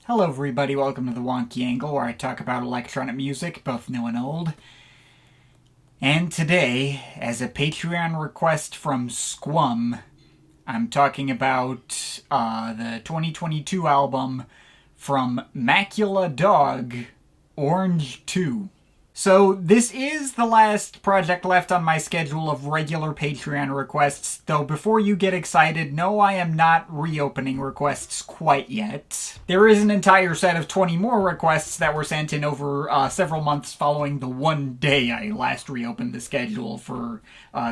Hello everybody, welcome to the Wonky Angle, where I talk about electronic music, both new and old. And today, as a Patreon request from Squum, I'm talking about the 2022 album from Macula Dog, Orange 2. So this is the last project left on my schedule of regular Patreon requests, though before you get excited, no, I am not reopening requests quite yet. There is an entire set of 20 more requests that were sent in over several months following the one day I last reopened the schedule for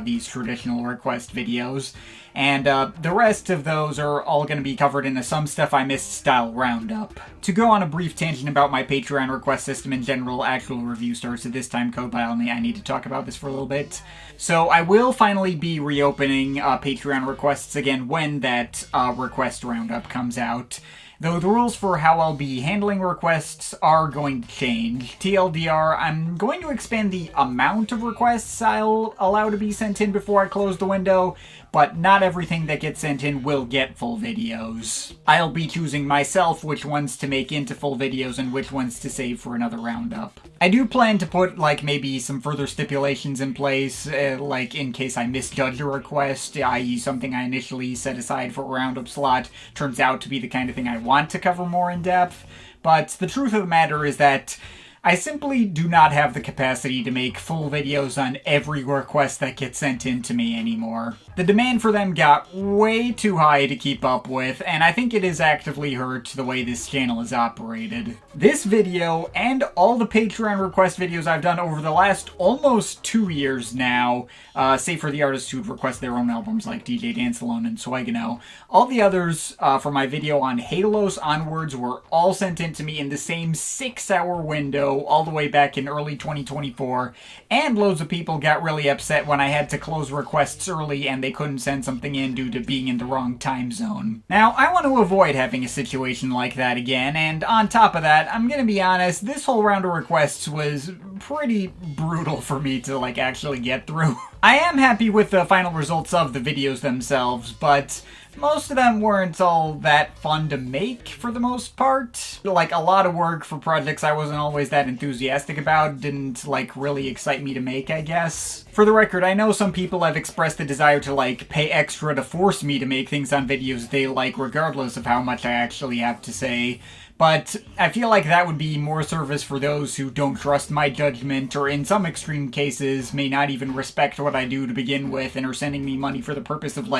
these traditional request videos, and the rest of those are all going to be covered in a Some Stuff I Missed style roundup. To go on a brief tangent about my Patreon request system in general, actual review starts at this time code, but I need to talk about this for a little bit. So I will finally be reopening Patreon requests again when that request roundup comes out, though the rules for how I'll be handling requests are going to change. TLDR, I'm going to expand the amount of requests I'll allow to be sent in before I close the window, but not everything that gets sent in will get full videos. I'll be choosing myself which ones to make into full videos and which ones to save for another roundup. I do plan to put, maybe some further stipulations in place, in case I misjudge a request, i.e. something I initially set aside for a roundup slot turns out to be the kind of thing I want to cover more in depth. But the truth of the matter is that I simply do not have the capacity to make full videos on every request that gets sent in to me anymore. The demand for them got way too high to keep up with, and I think it has actively hurt the way this channel is operated. This video, and all the Patreon request videos I've done over the last almost 2 years now, save for the artists who'd request their own albums like DJ Dance Alone and Swagano, all the others from my video on Halos onwards were all sent in to me in the same 6-hour window, all the way back in early 2024, and loads of people got really upset when I had to close requests early and they couldn't send something in due to being in the wrong time zone. Now, I want to avoid having a situation like that again, and on top of that, I'm gonna be honest, this whole round of requests was pretty brutal for me to, actually get through. I am happy with the final results of the videos themselves, but most of them weren't all that fun to make for the most part. A lot of work for projects I wasn't always that enthusiastic about, didn't really excite me to make, I guess. For the record, I know some people have expressed the desire to pay extra to force me to make things on videos they like regardless of how much I actually have to say. But I feel like that would be more service for those who don't trust my judgment, or in some extreme cases may not even respect what I do to begin with and are sending me money for the purpose of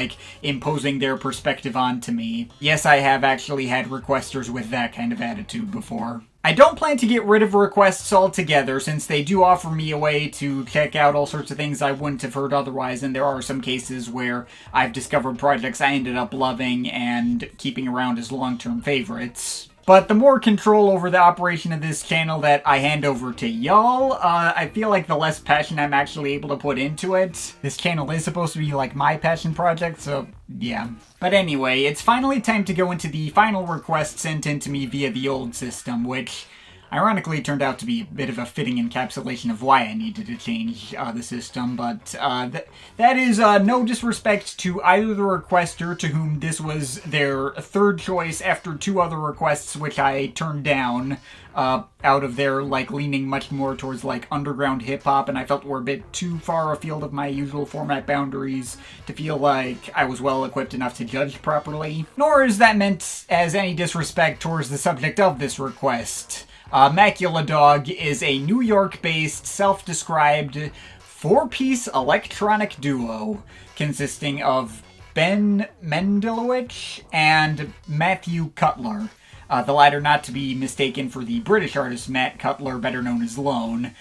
imposing their perspective onto me. Yes, I have actually had requesters with that kind of attitude before. I don't plan to get rid of requests altogether, since they do offer me a way to check out all sorts of things I wouldn't have heard otherwise, and there are some cases where I've discovered projects I ended up loving and keeping around as long-term favorites. But the more control over the operation of this channel that I hand over to y'all, I feel like the less passion I'm actually able to put into it. This channel is supposed to be my passion project, so yeah. But anyway, it's finally time to go into the final request sent in to me via the old system, which ironically turned out to be a bit of a fitting encapsulation of why I needed to change the system, but that is no disrespect to either the requester, to whom this was their third choice after 2 other requests which I turned down out of their leaning much more towards underground hip-hop, and I felt were a bit too far afield of my usual format boundaries to feel like I was well equipped enough to judge properly. Nor is that meant as any disrespect towards the subject of this request. Macula Dog is a New York-based, self-described 4-piece electronic duo consisting of Ben Mendelowich and Matthew Cutler. The latter not to be mistaken for the British artist Matt Cutler, better known as Lone.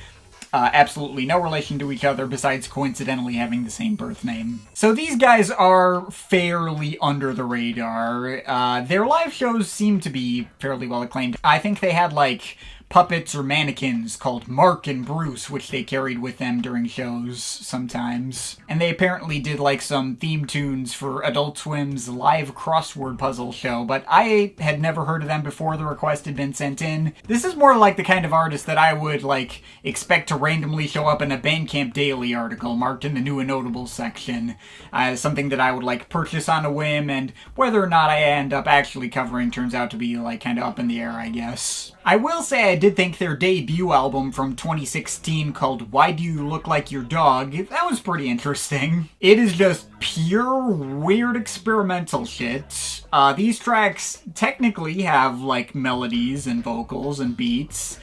Absolutely no relation to each other besides coincidentally having the same birth name. So these guys are fairly under the radar. Their live shows seem to be fairly well acclaimed. I think they had puppets or mannequins called Mark and Bruce, which they carried with them during shows sometimes. And they apparently did like some theme tunes for Adult Swim's live crossword puzzle show, but I had never heard of them before the request had been sent in. This is more like the kind of artist that I would like expect to randomly show up in a Bandcamp Daily article marked in the new and notable section. Something that I would like purchase on a whim, and whether or not I end up actually covering turns out to be like kind of up in the air, I guess. I will say I did think their debut album from 2016 called Why Do You Look Like Your Dog, that was pretty interesting. It is just pure weird experimental shit. These tracks technically have like melodies and vocals and beats.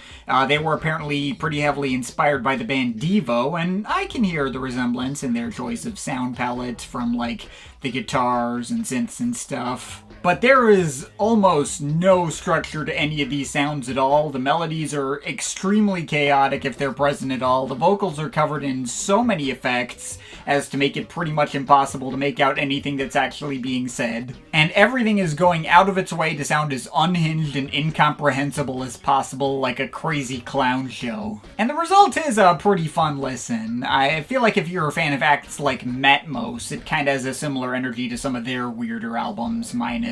They were apparently pretty heavily inspired by the band Devo, and I can hear the resemblance in their choice of sound palette from like the guitars and synths and stuff. But there is almost no structure to any of these sounds at all. The melodies are extremely chaotic if they're present at all. The vocals are covered in so many effects as to make it pretty much impossible to make out anything that's actually being said. And everything is going out of its way to sound as unhinged and incomprehensible as possible, like a crazy clown show. And the result is a pretty fun listen. I feel like if you're a fan of acts like Matmos, it kind of has a similar energy to some of their weirder albums, minus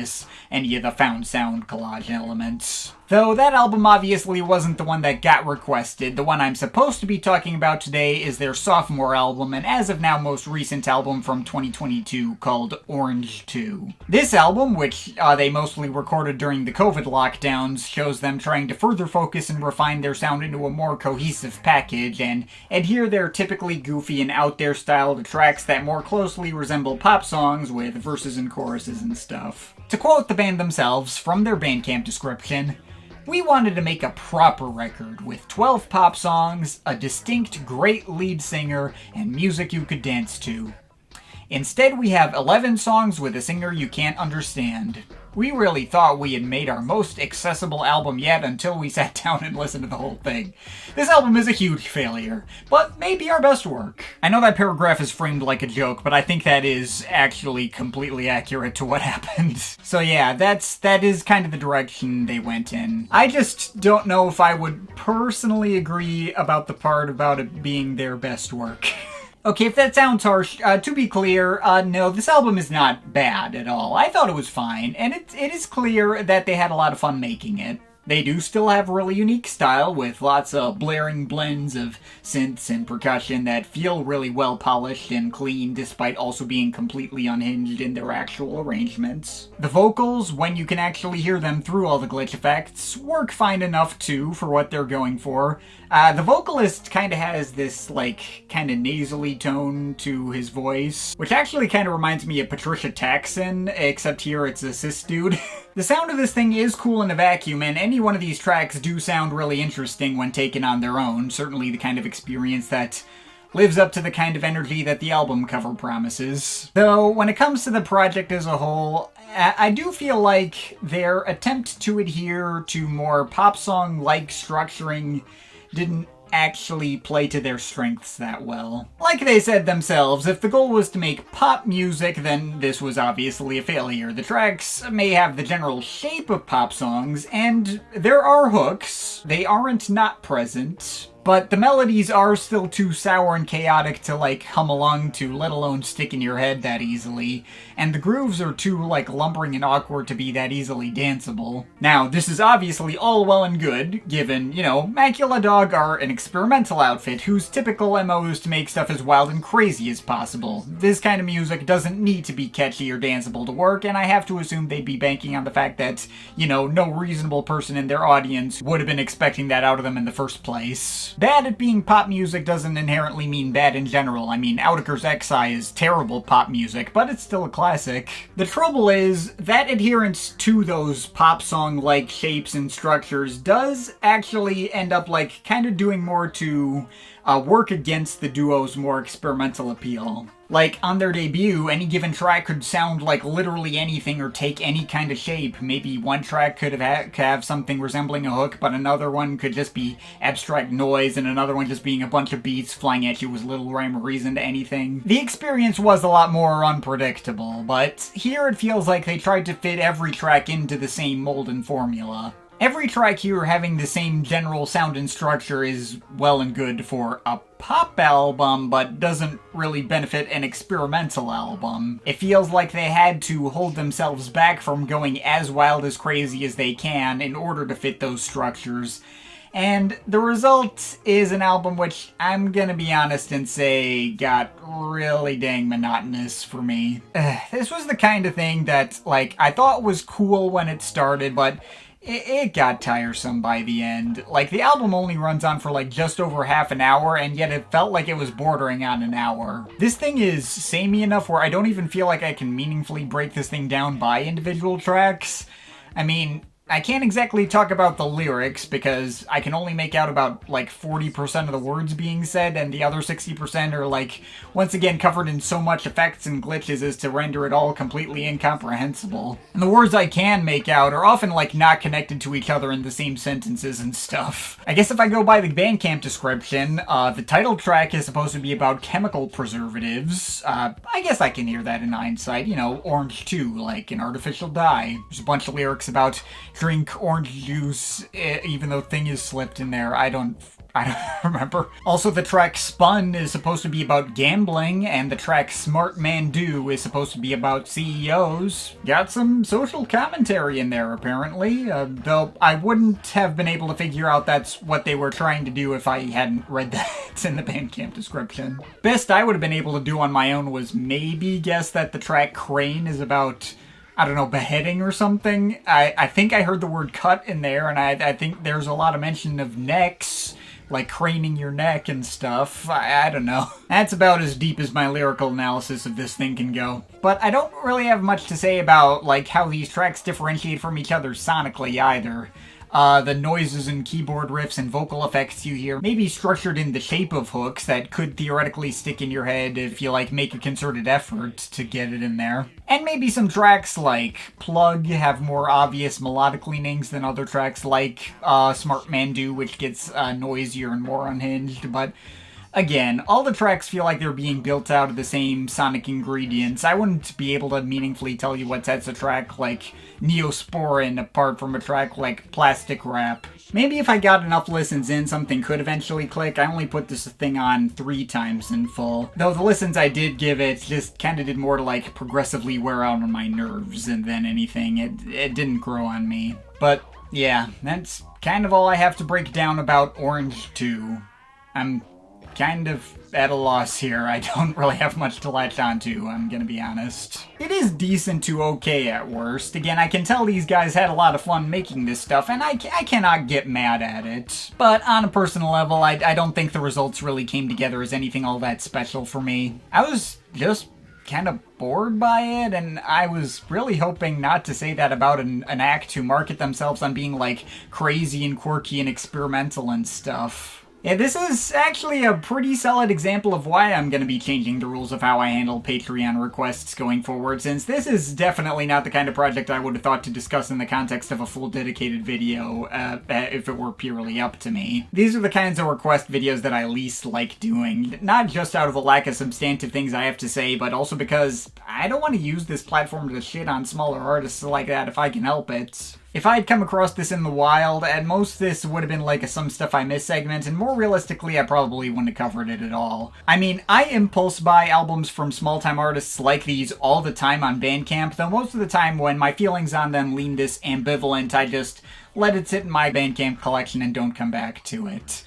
any of the found sound collage elements. Though that album obviously wasn't the one that got requested. The one I'm supposed to be talking about today is their sophomore album, and as of now most recent album from 2022 called Orange 2. This album, which they mostly recorded during the COVID lockdowns, shows them trying to further focus and refine their sound into a more cohesive package and adhere their typically goofy and out there style to tracks that more closely resemble pop songs with verses and choruses and stuff. To quote the band themselves from their Bandcamp description, "We wanted to make a proper record with 12 pop songs, a distinct great lead singer, and music you could dance to. Instead, we have 11 songs with a singer you can't understand. We really thought we had made our most accessible album yet until we sat down and listened to the whole thing. This album is a huge failure, but maybe our best work." I know that paragraph is framed like a joke, but I think that is actually completely accurate to what happened. So yeah, that is kind of the direction they went in. I just don't know if I would personally agree about the part about it being their best work. Okay, if that sounds harsh, to be clear, no, this album is not bad at all. I thought it was fine, and it is clear that they had a lot of fun making it. They do still have a really unique style with lots of blaring blends of synths and percussion that feel really well polished and clean despite also being completely unhinged in their actual arrangements. The vocals, when you can actually hear them through all the glitch effects, work fine enough too for what they're going for. The vocalist kind of has this like kind of nasally tone to his voice, which actually kind of reminds me of Patricia Taxon, except here it's a cis dude. The sound of this thing is cool in a vacuum, and any one of these tracks do sound really interesting when taken on their own. Certainly the kind of experience that lives up to the kind of energy that the album cover promises. Though, when it comes to the project as a whole, I do feel like their attempt to adhere to more pop song-like structuring didn't actually play to their strengths that well. Like they said themselves, if the goal was to make pop music, then this was obviously a failure. The tracks may have the general shape of pop songs, and there are hooks. They aren't not present. But the melodies are still too sour and chaotic to, like, hum along to, let alone stick in your head that easily. And the grooves are too, like, lumbering and awkward to be that easily danceable. Now, this is obviously all well and good, given, you know, Macula Dog are an experimental outfit whose typical MO is to make stuff as wild and crazy as possible. This kind of music doesn't need to be catchy or danceable to work, and I have to assume they'd be banking on the fact that, you know, no reasonable person in their audience would have been expecting that out of them in the first place. Bad at being pop music doesn't inherently mean bad in general. I mean, Outakers XI is terrible pop music, but it's still a classic. The trouble is, that adherence to those pop song-like shapes and structures does actually end up, like, kind of doing more to work against the duo's more experimental appeal. Like, on their debut, any given track could sound like literally anything or take any kind of shape. Maybe one track could have something resembling a hook, but another one could just be abstract noise, and another one just being a bunch of beats flying at you with little rhyme or reason to anything. The experience was a lot more unpredictable, but here it feels like they tried to fit every track into the same mold and formula. Every track here having the same general sound and structure is well and good for a pop album, but doesn't really benefit an experimental album. It feels like they had to hold themselves back from going as wild as crazy as they can in order to fit those structures. And the result is an album which, I'm gonna be honest and say, got really dang monotonous for me. This was the kind of thing that, like, I thought was cool when it started, but it got tiresome by the end. Like, the album only runs on for like just over half an hour, and yet it felt like it was bordering on an hour. This thing is samey enough where I don't even feel like I can meaningfully break this thing down by individual tracks. I mean, I can't exactly talk about the lyrics because I can only make out about like 40% of the words being said, and the other 60% are like, once again, covered in so much effects and glitches as to render it all completely incomprehensible. And the words I can make out are often like not connected to each other in the same sentences and stuff. I guess if I go by the Bandcamp description, the title track is supposed to be about chemical preservatives. I guess I can hear that in hindsight, you know, orange too, like an artificial dye. There's a bunch of lyrics about drink orange juice, even though thing is slipped in there. I don't remember. Also, the track Spun is supposed to be about gambling, and the track Smart Man Do is supposed to be about CEOs. Got some social commentary in there, apparently, though I wouldn't have been able to figure out that's what they were trying to do if I hadn't read that in the Bandcamp description. Best I would have been able to do on my own was maybe guess that the track Crane is about, I don't know, beheading or something. I think I heard the word cut in there, and I think there's a lot of mention of necks, like craning your neck and stuff. I don't know. That's about as deep as my lyrical analysis of this thing can go. But I don't really have much to say about, like, how these tracks differentiate from each other sonically either. The noises and keyboard riffs and vocal effects you hear may be structured in the shape of hooks that could theoretically stick in your head if you, like, make a concerted effort to get it in there. And maybe some tracks like Plug have more obvious melodic leanings than other tracks like Smart Man Do, which gets noisier and more unhinged, but again, all the tracks feel like they're being built out of the same sonic ingredients. I wouldn't be able to meaningfully tell you what sets a track like Neosporin apart from a track like Plastic Wrap. Maybe if I got enough listens in, something could eventually click. I only put this thing on 3 times in full. Though the listens I did give it just kinda did more to like progressively wear out on my nerves than anything. It didn't grow on me. But yeah, that's kind of all I have to break down about Orange 2. I'm kind of at a loss here. I don't really have much to latch onto, I'm gonna be honest. It is decent to okay at worst. Again, I can tell these guys had a lot of fun making this stuff, and I cannot get mad at it. But on a personal level, I don't think the results really came together as anything all that special for me. I was just kind of bored by it, and I was really hoping not to say that about an act who market themselves on being like crazy and quirky and experimental and stuff. Yeah, this is actually a pretty solid example of why I'm going to be changing the rules of how I handle Patreon requests going forward, since this is definitely not the kind of project I would have thought to discuss in the context of a full dedicated video, if it were purely up to me. These are the kinds of request videos that I least like doing, not just out of a lack of substantive things I have to say, but also because I don't want to use this platform to shit on smaller artists like that if I can help it. If I had come across this in the wild, at most this would have been like a Some Stuff I Miss segment, and more realistically I probably wouldn't have covered it at all. I mean, I impulse buy albums from small-time artists like these all the time on Bandcamp, though most of the time when my feelings on them lean this ambivalent, I just let it sit in my Bandcamp collection and don't come back to it.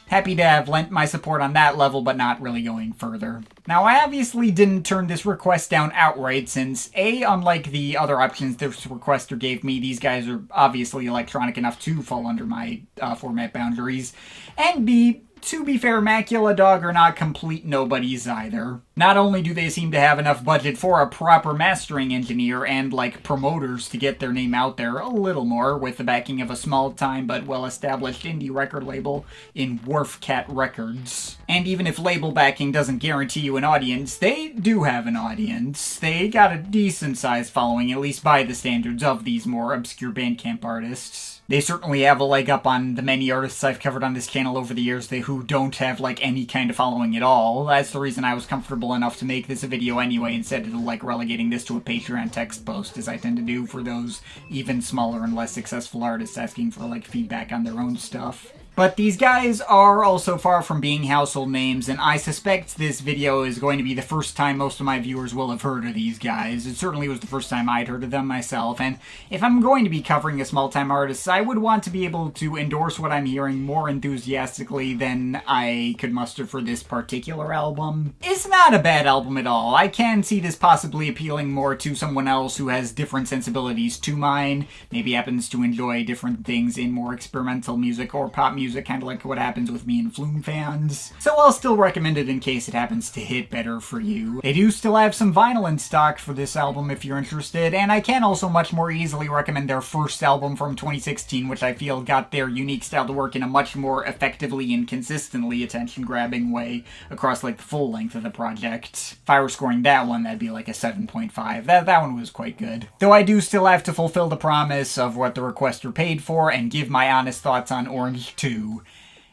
Happy to have lent my support on that level, but not really going further. Now, I obviously didn't turn this request down outright, since A, unlike the other options this requester gave me, these guys are obviously electronic enough to fall under my format boundaries, and B, to be fair, Macula Dog are not complete nobodies either. Not only do they seem to have enough budget for a proper mastering engineer and, like, promoters to get their name out there a little more with the backing of a small-time but well-established indie record label in Wharf Cat Records. And even if label backing doesn't guarantee you an audience, they do have an audience. They got a decent-sized following, at least by the standards of these more obscure Bandcamp artists. They certainly have a leg up on the many artists I've covered on this channel over the years who don't have, like, any kind of following at all. That's the reason I was comfortable enjoyable enough to make this a video anyway, instead of like relegating this to a Patreon text post, as I tend to do for those even smaller and less successful artists asking for like feedback on their own stuff. But these guys are also far from being household names, and I suspect this video is going to be the first time most of my viewers will have heard of these guys. It certainly was the first time I'd heard of them myself, and if I'm going to be covering a small-time artist, I would want to be able to endorse what I'm hearing more enthusiastically than I could muster for this particular album. It's not a bad album at all. I can see this possibly appealing more to someone else who has different sensibilities to mine, maybe happens to enjoy different things in more experimental music or pop music, kind of like what happens with me and Flume fans. So I'll still recommend it in case it happens to hit better for you. They do still have some vinyl in stock for this album if you're interested, and I can also much more easily recommend their first album from 2016, which I feel got their unique style to work in a much more effectively and consistently attention-grabbing way across like the full length of the project. If I were scoring that one, that'd be like a 7.5. That one was quite good. Though I do still have to fulfill the promise of what the requester paid for and give my honest thoughts on Orange 2.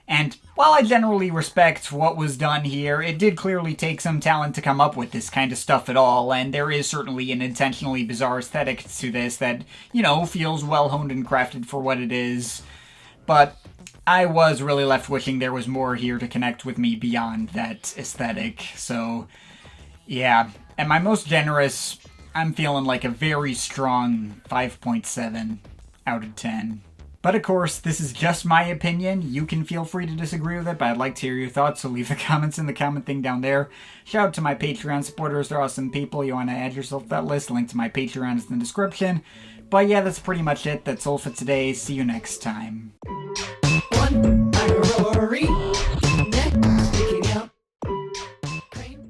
And while I generally respect what was done here, it did clearly take some talent to come up with this kind of stuff at all, and there is certainly an intentionally bizarre aesthetic to this that, you know, feels well honed and crafted for what it is. But I was really left wishing there was more here to connect with me beyond that aesthetic. So, yeah. At my most generous, I'm feeling like a very strong 5.7 out of 10. But of course, this is just my opinion. You can feel free to disagree with it, but I'd like to hear your thoughts, so leave the comments in the comment thing down there. Shout out to my Patreon supporters, they're awesome people. You want to add yourself to that list, link to my Patreon is in the description. But yeah, that's pretty much it. That's all for today. See you next time.